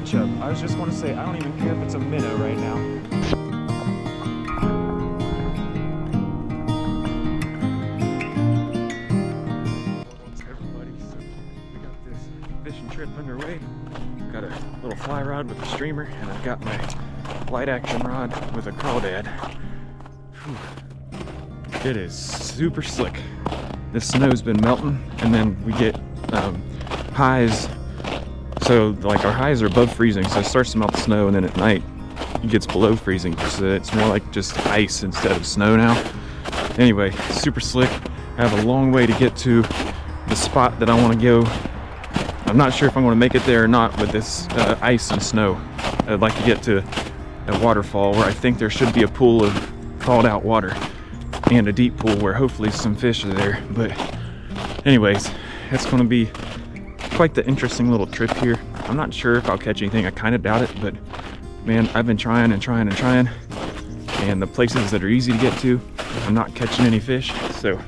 chub. I was just going to say, I don't even care if it's a minnow right now. What's everybody? So we got this fishing trip underway. Got a little fly rod with a streamer, and I've got my light action rod with a crawdad. Whew. It is super slick. The snow's been melting, and then we get highs. So like our highs are above freezing, so it starts to melt the snow, and then at night it gets below freezing. So it's more like just ice instead of snow now. Anyway, super slick. I have a long way to get to the spot that I want to go. I'm not sure if I'm going to make it there or not with this ice and snow. I'd like to get to a waterfall where I think there should be a pool of thawed out water and a deep pool where hopefully some fish are there. But anyways, it's going to be quite the interesting little trip here. I'm not sure if I'll catch anything. I kind of doubt it, but man, I've been trying and trying and trying, and the places that are easy to get to, I'm not catching any fish. So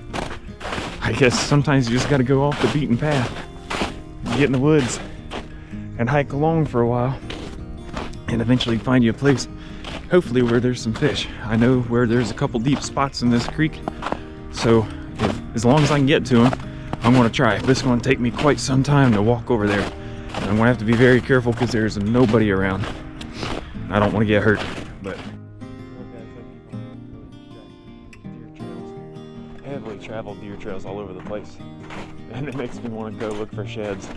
I guess sometimes you just got to go off the beaten path, get in the woods and hike along for a while, and eventually find you a place, hopefully where there's some fish. I know where there's a couple deep spots in this creek, so as long as I can get to them, I'm going to try. This is going to take me quite some time to walk over there, and I'm going to have to be very careful because there's nobody around. I don't want to get hurt, but heavily traveled deer trails all over the place, and it makes me want to go look for sheds.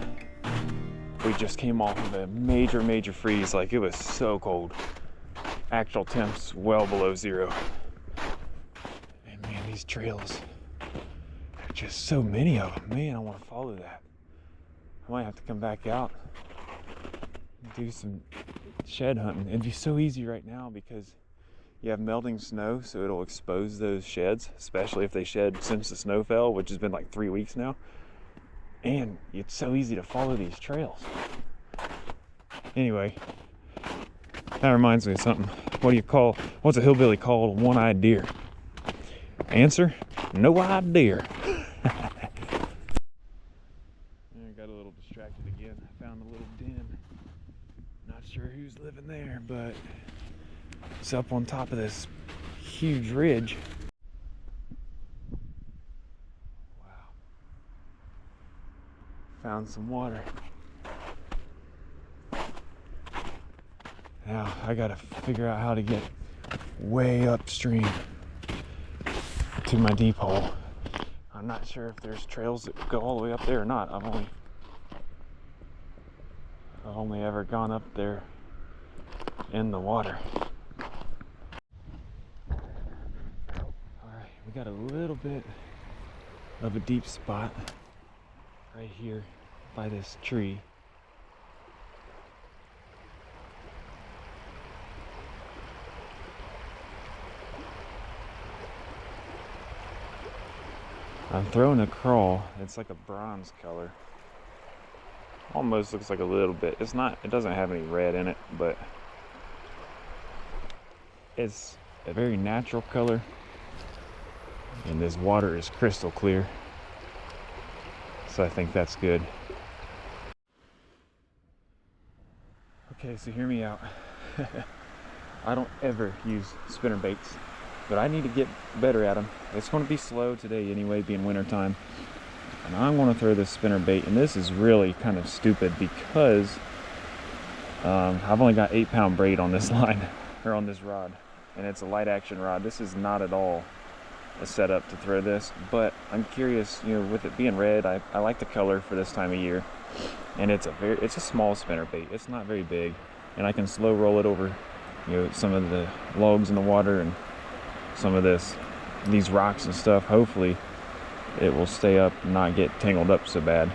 We just came off of a major freeze. Like, it was so cold. Actual temps well below zero. And man, these trails, just so many of them. Man, I want to follow that. I might have to come back out and do some shed hunting. It'd be so easy right now because you have melting snow, so it'll expose those sheds, especially if they shed since the snow fell, which has been like 3 weeks now. And it's so easy to follow these trails. Anyway, that reminds me of something. What's a hillbilly called a one-eyed deer? Answer, no idea. I got a little distracted again. I found a little den. Not sure who's living there, but it's up on top of this huge ridge. Wow. Found some water. Now I gotta figure out how to get way upstream to my deep hole. I'm not sure if there's trails that go all the way up there or not. I've only ever gone up there in the water. Alright, we got a little bit of a deep spot right here by this tree. I'm throwing a crawl. It's like a bronze color. Almost looks like a little bit. It doesn't have any red in it, but it's a very natural color. And this water is crystal clear. So I think that's good. Okay, so hear me out. I don't ever use spinner baits, but I need to get better at them. It's going to be slow today anyway, being winter time. And I'm going to throw this spinner bait, and this is really kind of stupid because I've only got 8-pound braid on this line, or on this rod, and it's a light action rod. This is not at all a setup to throw this, but I'm curious, with it being red, I like the color for this time of year, and it's a small spinner bait. It's not very big, and I can slow roll it over, some of the logs in the water and some of these rocks and stuff. Hopefully it will stay up and not get tangled up so bad.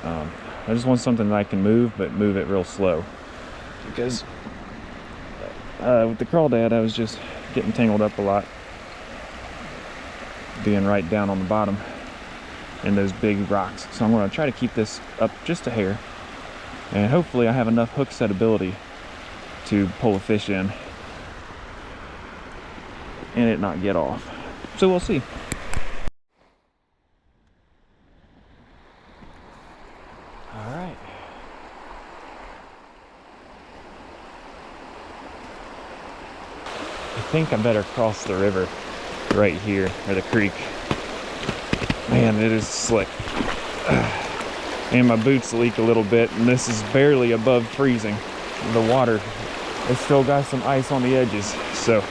I just want something that I can move, but move it real slow, because with the crawdad I was just getting tangled up a lot, being right down on the bottom in those big rocks. So I'm going to try to keep this up just a hair, and hopefully I have enough hook setability to pull a fish in and it not get off. So we'll see. Alright. think I better cross the river right here, or the creek. Man, it is slick. And my boots leak a little bit, and this is barely above freezing. The water, it's still got some ice on the edges. So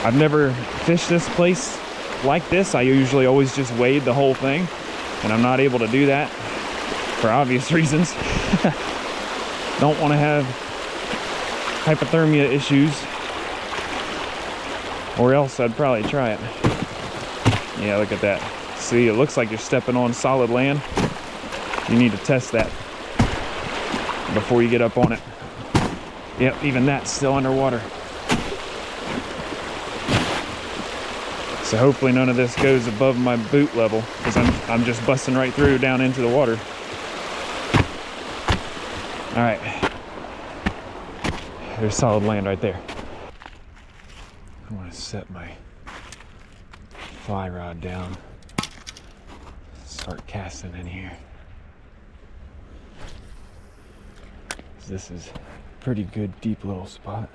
I've never fished this place like this. I usually always just wade the whole thing, and I'm not able to do that for obvious reasons. Don't want to have hypothermia issues, or else I'd probably try it. Yeah, look at that. See, it looks like you're stepping on solid land. You need to test that before you get up on it. Yep, even that's still underwater. So hopefully none of this goes above my boot level, because I'm just busting right through down into the water. All right, there's solid land right there. I want to set my fly rod down, start casting in here. This is a pretty good deep little spot.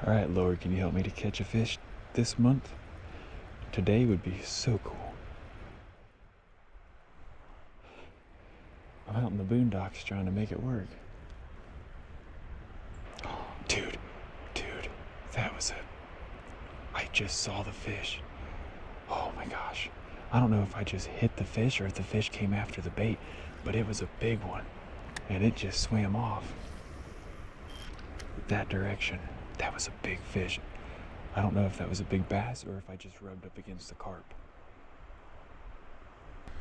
All right, Lord, can you help me to catch a fish this month? Today would be so cool. I'm out in the boondocks trying to make it work. Oh, dude, that was I just saw the fish. Oh my gosh. I don't know if I just hit the fish or if the fish came after the bait, but it was a big one, and it just swam off that direction. That was a big fish. I don't know if that was a big bass or if I just rubbed up against the carp.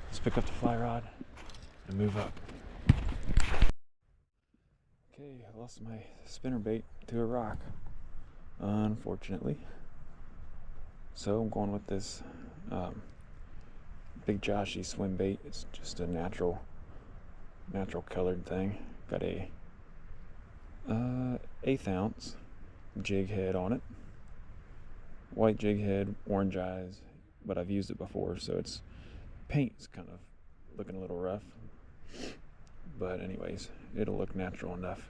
Let's pick up the fly rod and move up. Okay, I lost my spinnerbait to a rock, unfortunately. So I'm going with this big Joshy Swimbait. It's just a natural colored thing. Got a 1/8 ounce jig head on it. White jig head, orange eyes, but I've used it before, so its paint's kind of looking a little rough. But anyways, it'll look natural enough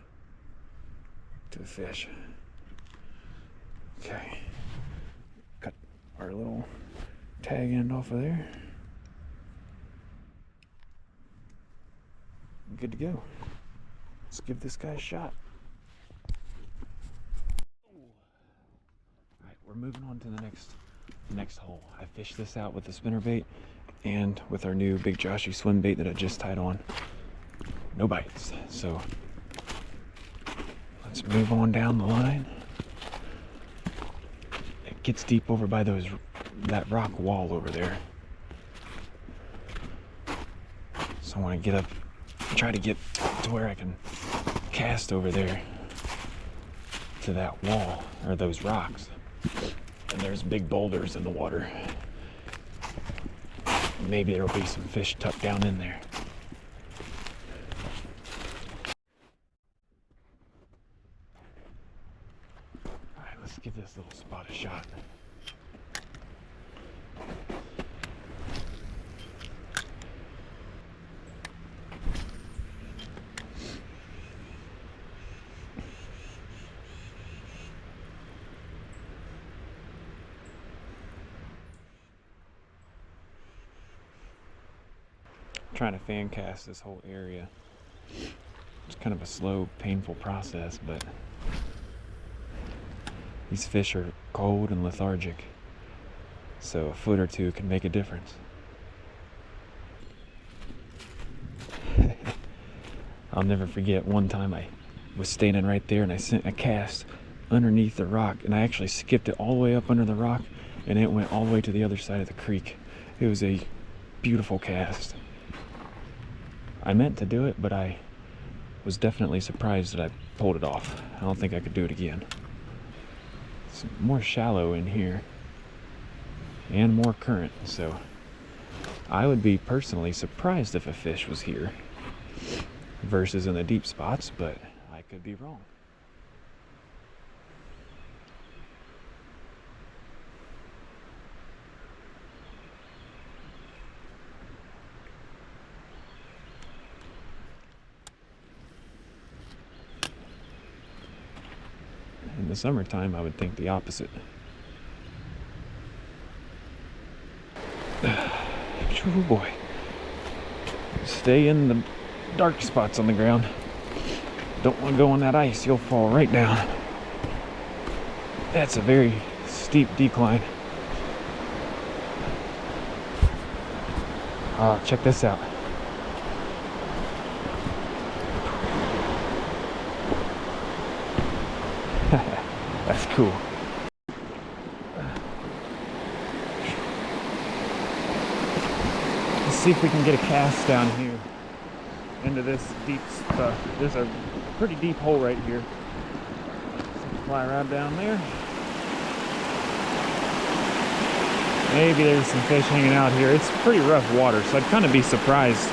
to the fish. Okay, cut our little tag end off of there. Good to go. Let's give this guy a shot. Alright, we're moving on to the next hole. I fished this out with the spinnerbait and with our new big Joshy swim bait that I just tied on. No bites. So let's move on down the line. It gets deep over by that rock wall over there. So I want to get up, try to get to where I can cast over there to that wall, or those rocks. And there's big boulders in the water. Maybe there'll be some fish tucked down in there. Alright, let's give this little spot a shot. Trying to fan cast this whole area. It's kind of a slow, painful process, but these fish are cold and lethargic, so a foot or two can make a difference. I'll never forget one time I was standing right there and I sent a cast underneath the rock, and I actually skipped it all the way up under the rock and it went all the way to the other side of the creek. It was a beautiful cast. I meant to do it, but I was definitely surprised that I pulled it off. I don't think I could do it again. It's more shallow in here and more current, so I would be personally surprised if a fish was here versus in the deep spots, but I could be wrong. the summertime, I would think the opposite. Oh boy. Stay in the dark spots on the ground. Don't want to go on that ice, you'll fall right down. That's a very steep decline. Check this out. That's cool. Let's see if we can get a cast down here into this deep stuff. There's a pretty deep hole right here. So fly right down there. Maybe there's some fish hanging out here. It's pretty rough water, so I'd kind of be surprised,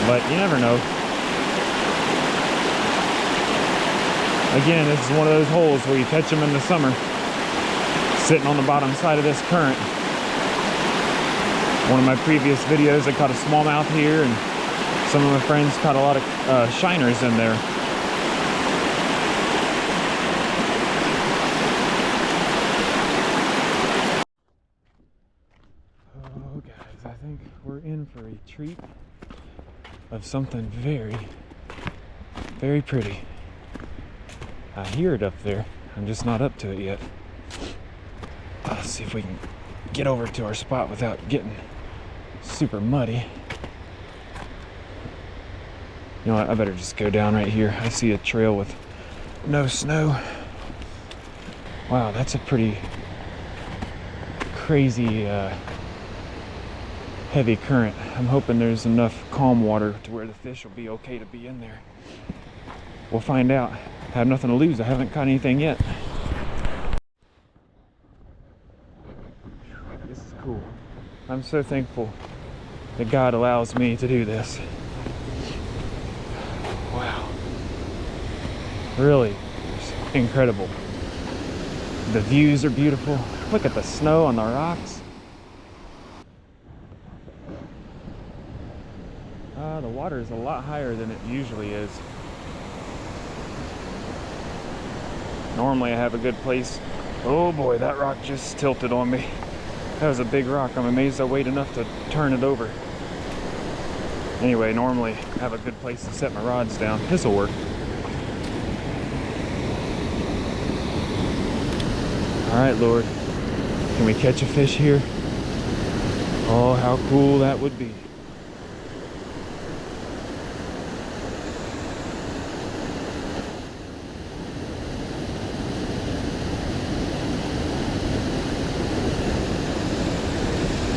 but you never know. Again, this is one of those holes where you catch them in the summer, sitting on the bottom side of this current. One of my previous videos, I caught a smallmouth here, and some of my friends caught a lot of shiners in there. Oh guys, I think we're in for a treat of something very, very pretty. I hear it up there. I'm just not up to it yet. Let's see if we can get over to our spot without getting super muddy. You know what? I better just go down right here. I see a trail with no snow. Wow, that's a pretty crazy heavy current. I'm hoping there's enough calm water to where the fish will be okay to be in there. We'll find out. I have nothing to lose. I haven't caught anything yet. This is cool. I'm so thankful that God allows me to do this. Wow. Really incredible. The views are beautiful. Look at the snow on the rocks. The water is a lot higher than it usually is. Normally I have a good place. Oh boy, that rock just tilted on me. That was a big rock. I'm amazed I weighed enough to turn it over. Anyway, normally I have a good place to set my rods down. This'll work. All right, Lord. Can we catch a fish here? Oh, how cool that would be.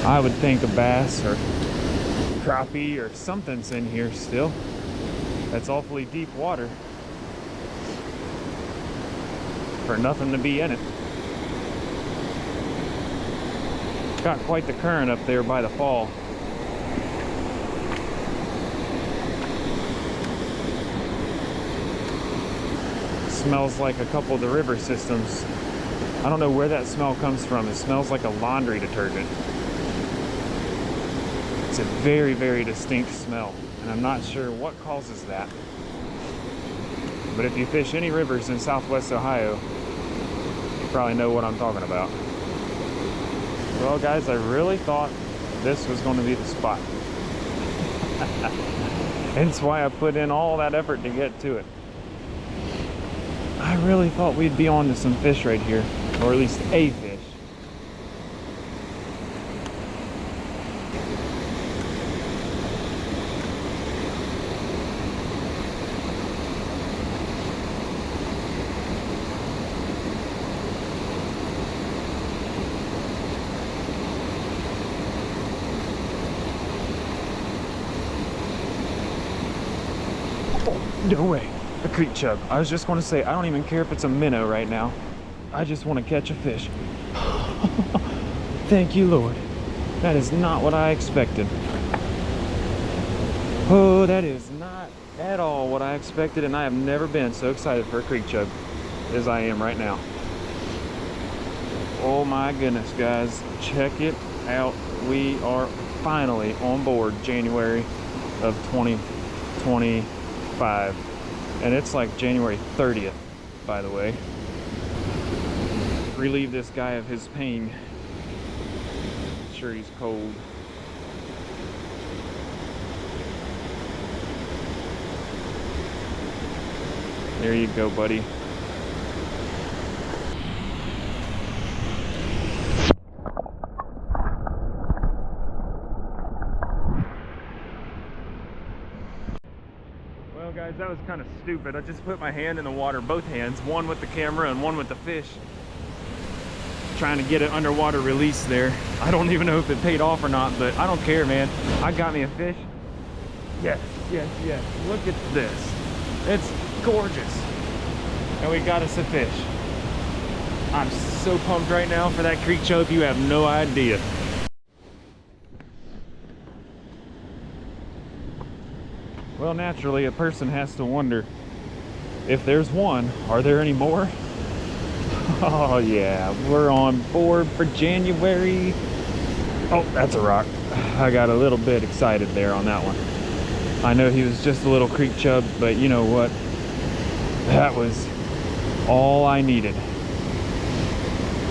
I would think a bass or crappie or something's in here still. That's awfully deep water for nothing to be in it. Got quite the current up there by the fall. Smells like a couple of the river systems. I don't know where that smell comes from. It smells like a laundry detergent. It's a very, very distinct smell, and I'm not sure what causes that. But if you fish any rivers in Southwest Ohio, you probably know what I'm talking about. Well, guys, I really thought this was going to be the spot. Hence why I put in all that effort to get to it. I really thought we'd be on to some fish right here, or at least a fish. No way. A creek chub. I was just going to say, I don't even care if it's a minnow right now. I just want to catch a fish. Thank you, Lord. That is not what I expected. Oh, that is not at all what I expected, and I have never been so excited for a creek chub as I am right now. Oh my goodness, guys. Check it out. We are finally on board January of 2025. And it's like January 30th, by the way. relieve this guy of his pain. I'm sure he's cold. There you go, buddy. Well guys, that was kind of stupid. I just put my hand in the water, both hands, one with the camera and one with the fish, trying to get an underwater release there. I don't even know if it paid off or not, but I don't care, man. I got me a fish. Yes, yes, yes. Look at this. It's gorgeous. And we got us a fish. I'm so pumped right now for that creek chub, you have no idea. Well, naturally, a person has to wonder, if there's one, are there any more? Oh yeah, we're on board for January. Oh, that's a rock. I got a little bit excited there on that one. I know he was just a little creek chub, but you know what? That was all I needed.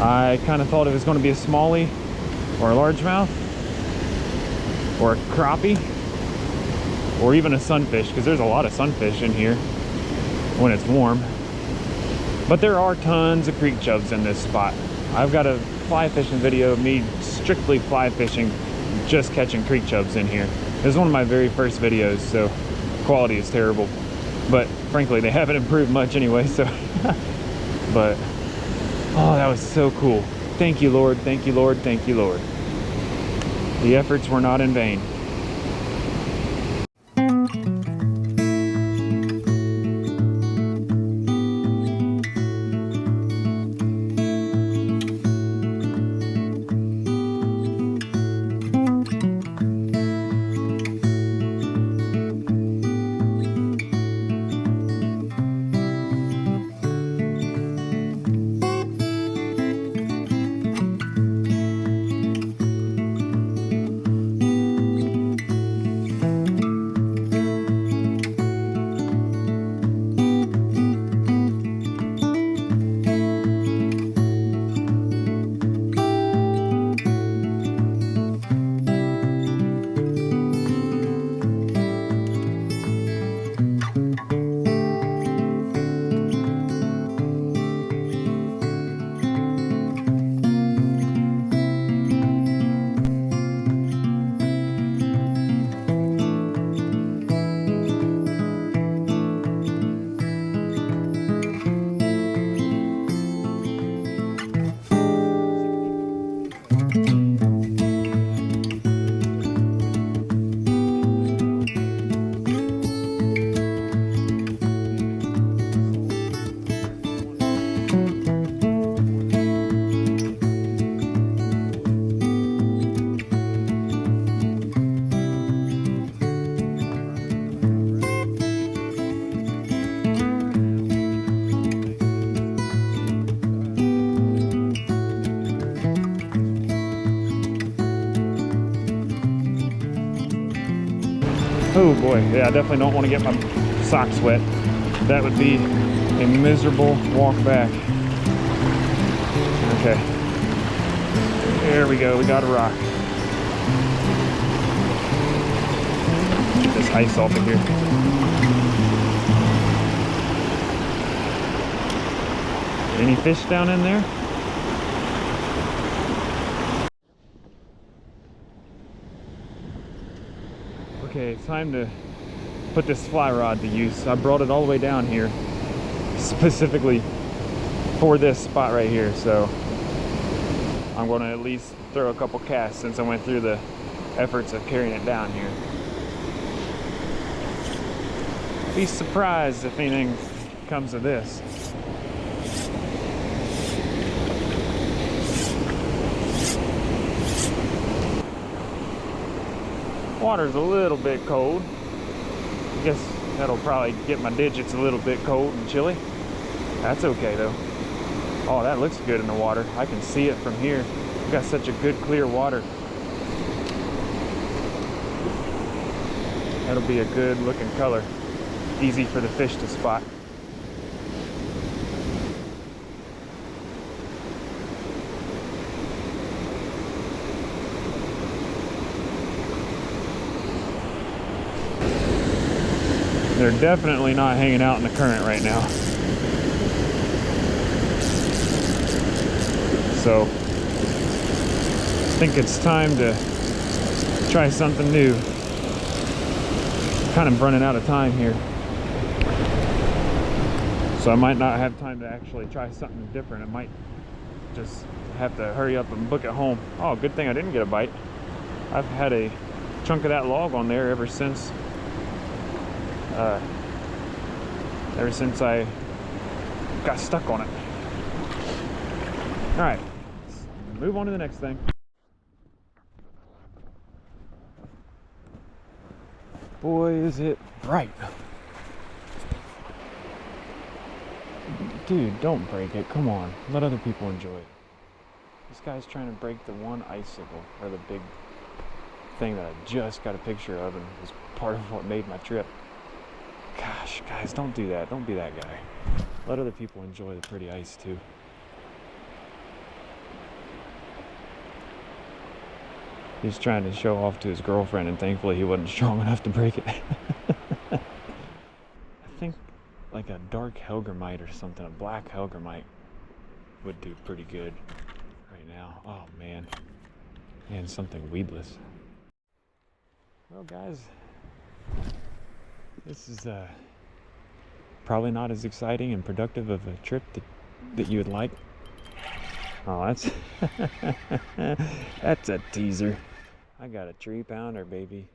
I kind of thought it was going to be a smallie or a largemouth or a crappie or even a sunfish, because there's a lot of sunfish in here when it's warm. But there are tons of creek chubs in this spot. I've got a fly fishing video of me strictly fly fishing, just catching creek chubs in here. This is one of my very first videos, so quality is terrible. But frankly, they haven't improved much anyway, so. But, oh, that was so cool. Thank you, Lord, thank you, Lord, thank you, Lord. The efforts were not in vain. Oh boy, yeah, I definitely don't want to get my socks wet. That would be a miserable walk back. Okay, there we go, we got a rock. Get this ice off of here. Any fish down in there? Okay, it's time to put this fly rod to use. I brought it all the way down here specifically for this spot right here, so I'm going to at least throw a couple casts since I went through the efforts of carrying it down here. Be surprised if anything comes of this. Water's a little bit cold. I guess that'll probably get my digits a little bit cold and chilly. That's okay though. Oh, that looks good in the water. I can see it from here. We've got such a good clear water. That'll be a good looking color. Easy for the fish to spot. They're definitely not hanging out in the current right now. So I think it's time to try something new. Kind of running out of time here. So I might not have time to actually try something different. I might just have to hurry up and book it home. Oh, good thing I didn't get a bite. I've had a chunk of that log on there ever since I got stuck on it. All right, let's move on to the next thing. Boy, is it bright. Dude, don't break it. Come on, let other people enjoy it. This guy's trying to break the one icicle, or the big thing that I just got a picture of and was part of what made my trip. Gosh, guys, don't do that. Don't be that guy. Let other people enjoy the pretty ice too. He's trying to show off to his girlfriend, and thankfully he wasn't strong enough to break it. I think like a dark Helgermite or something, a black Helgermite would do pretty good right now. Oh man, and something weedless. Well guys, this is probably not as exciting and productive of a trip that you would like. Oh, that's that's a teaser. I got a 3-pounder, baby.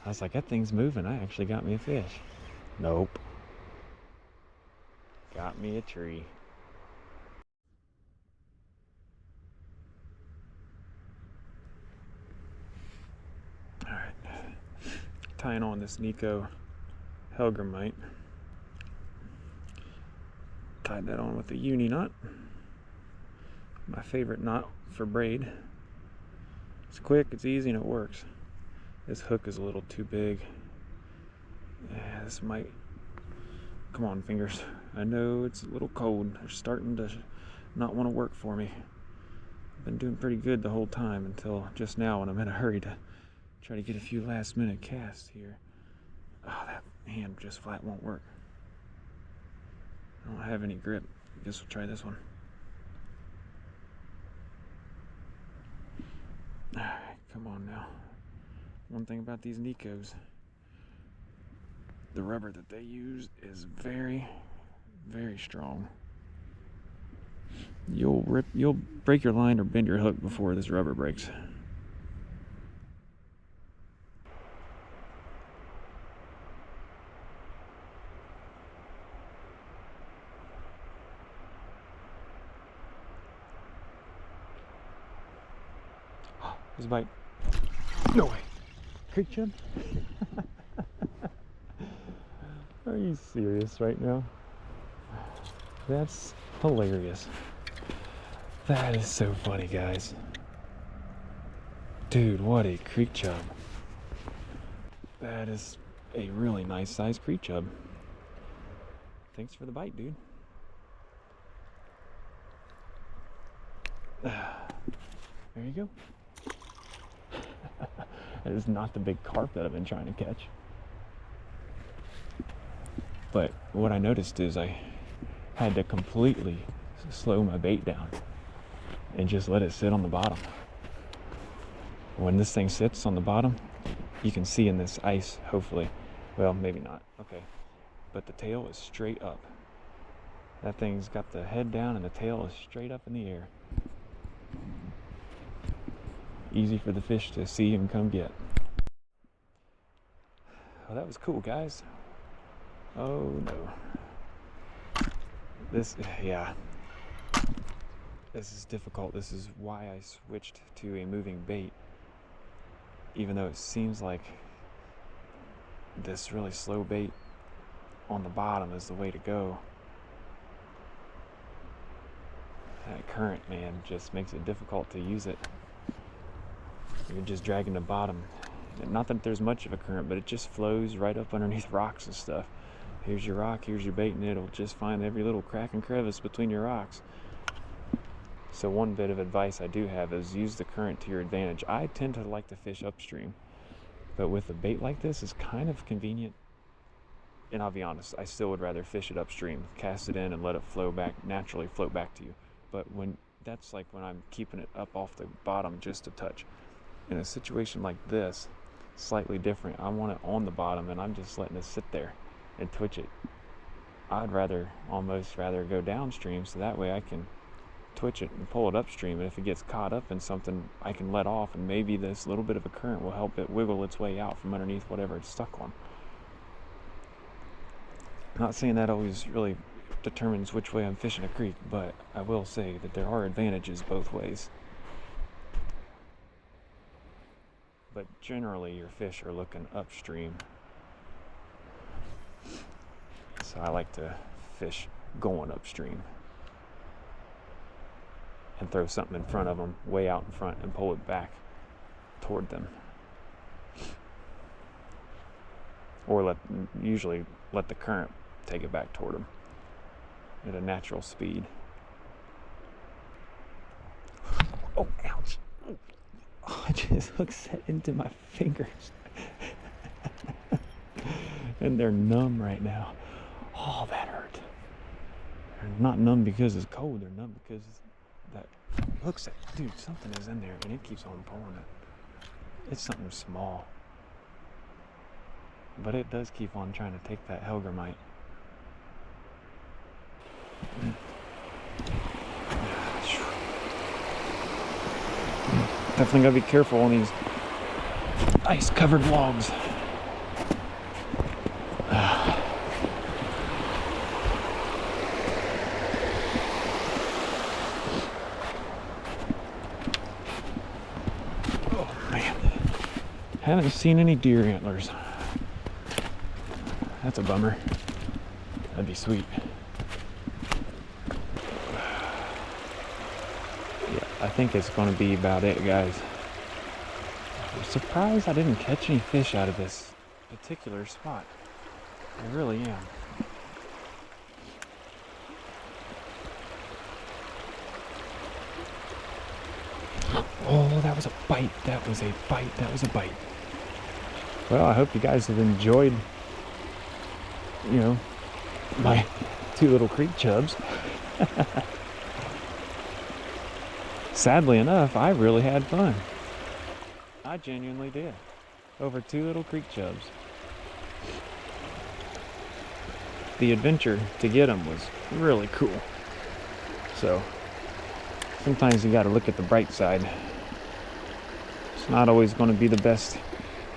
I was like, that thing's moving. I actually got me a fish. Nope. Got me a tree. All right. Tying on this Nico Helgermite. Tied that on with a uni knot. My favorite knot for braid. It's quick, it's easy, and it works. This hook is a little too big. Yeah, this might... Come on, fingers. I know it's a little cold. They're starting to not want to work for me. I've been doing pretty good the whole time until just now when I'm in a hurry to try to get a few last minute casts here. Oh, that hand just flat won't work. I don't have any grip. I guess we'll try this one. Alright, come on now. One thing about these Nicos, the rubber that they use is very, very strong. You'll break your line or bend your hook before this rubber breaks. There's a bite. No way. Creek chub? Are you serious right now? That's hilarious. That is so funny, guys. Dude, what a creek chub. That is a really nice sized creek chub. Thanks for the bite, dude. There you go. That is not the big carp that I've been trying to catch. But what I noticed is I had to completely slow my bait down and just let it sit on the bottom. When this thing sits on the bottom, you can see in this ice, hopefully. Well, maybe not. Okay. But the tail is straight up. That thing's got the head down and the tail is straight up in the air. Easy for the fish to see and come get. Well, that was cool, guys. Oh no. This is difficult. This is why I switched to a moving bait. Even though it seems like this really slow bait on the bottom is the way to go. That current, man, just makes it difficult to use it. You're just dragging the bottom. Not that there's much of a current, but it just flows right up underneath rocks and stuff. Here's your rock, here's your bait, and it'll just find every little crack and crevice between your rocks. So one bit of advice I do have is use the current to your advantage. I tend to like to fish upstream, but with a bait like this, it's kind of convenient And I'll be honest, I still would rather fish it upstream, cast it in and let it flow back, naturally float back to you. But that's like when I'm keeping it up off the bottom just a touch. In a situation like this, slightly different, I want it on the bottom and I'm just letting it sit there and twitch it. I'd almost rather go downstream so that way I can twitch it and pull it upstream, and if it gets caught up in something, I can let off, and maybe this little bit of a current will help it wiggle its way out from underneath whatever it's stuck on. Not saying that always really determines which way I'm fishing a creek, but I will say that there are advantages both ways. But generally your fish are looking upstream. So I like to fish going upstream and throw something in front of them, way out in front, and pull it back toward them. Or usually let the current take it back toward them at a natural speed. Oh, ouch. Oh, I just hooked set into my fingers. And they're numb right now. Oh, that hurt. They're not numb because it's cold, they're numb because that hook set. Dude, something is in there and it keeps on pulling it. It's something small. But it does keep on trying to take that Helgermite. Definitely gotta be careful on these ice-covered logs. Oh man, haven't seen any deer antlers. That's a bummer. That'd be sweet. Yeah, I think it's going to be about it, guys. I'm surprised I didn't catch any fish out of this particular spot. I really am. Oh, that was a bite. That was a bite. That was a bite. Well, I hope you guys have enjoyed, you know, my two little creek chubs. Sadly enough, I really had fun. I genuinely did. Over two little creek chubs. The adventure to get them was really cool. So, sometimes you gotta look at the bright side. It's not always gonna be the best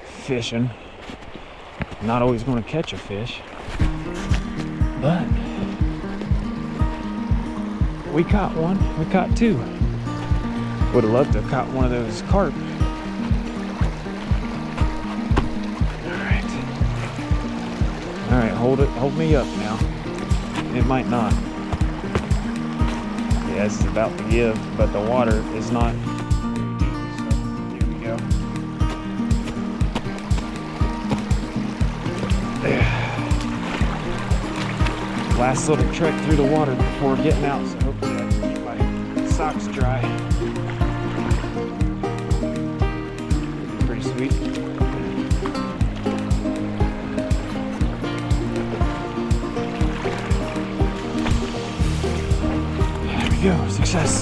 fishing. Not always gonna catch a fish. But we caught one, we caught two. Would have loved to have caught one of those carp. Alright, hold me up now. It might not. Yeah, this is about to give, but the water is not very deep, so here we go. Last little trek through the water before getting out, so hopefully I can keep my socks dry. Pretty sweet. There we go, success.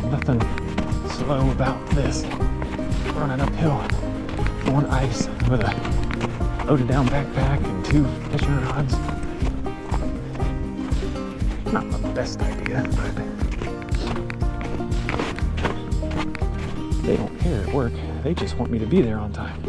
Nothing slow about this. Running uphill on ice with a loaded down backpack and two fishing rods. Not the best idea, but they don't care at work. They just want me to be there on time.